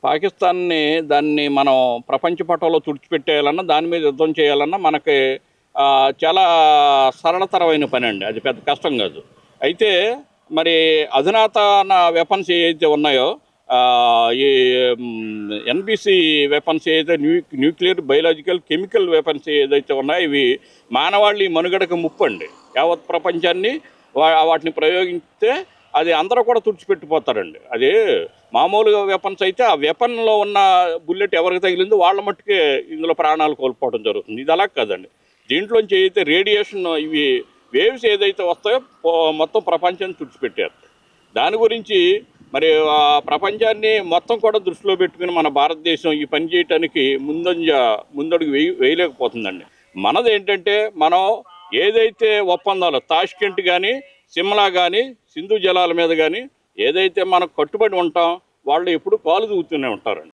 పాకిస్తాన్‌ని దాన్ని మనం ప్రపంచ పటంలో తుడిచిపెట్టేయాలన్నా, దాని మీద యుద్ధం చేయాలన్నా మనకి చాలా సరళతరమైన పనండి. అది పెద్ద కష్టం కాదు. అయితే మరి అధునాతన వెపన్స్ ఏవైతే ఉన్నాయో ఈ ఎన్‌బీసీ వెపన్స్ ఏదైతే న్యూక్లియర్, బయోలాజికల్, కెమికల్ వెపన్స్ ఏదైతే ఉన్నాయో ఇవి మానవాళి మనుగడకు ముప్పండి. యావత్ ప్రపంచాన్ని వాటిని ప్రయోగిస్తే అది అందరూ కూడా తుడిచిపెట్టిపోతారండి. అది మామూలుగా వెపన్స్ అయితే ఆ వెపన్లో ఉన్న బుల్లెట్ ఎవరికి తగిలిందో వాళ్ళ మట్టుకే ఇందులో ప్రాణాలు కోల్పోవడం జరుగుతుంది. ఇది అలా కాదండి. దీంట్లోంచి ఏదైతే రేడియేషన్ ఇవి వేవ్స్ ఏదైతే వస్తాయో మొత్తం ప్రపంచాన్ని తుడిచిపెట్టారు. దాని గురించి మరి ప్రపంచాన్ని మొత్తం కూడా దృష్టిలో పెట్టుకుని మన భారతదేశం ఈ పని చేయటానికి ముందడుగు వేయలేకపోతుందండి. మనది ఏంటంటే మనం ఏదైతే ఒప్పందాలు తాష్కెంట్ కానీ, సిమ్లా కానీ, సింధు జలాల మీద కానీ ఏదైతే మనం కట్టుబడి ఉంటాం వాళ్ళు ఎప్పుడు కాలు దూకుతూనే ఉంటారండి.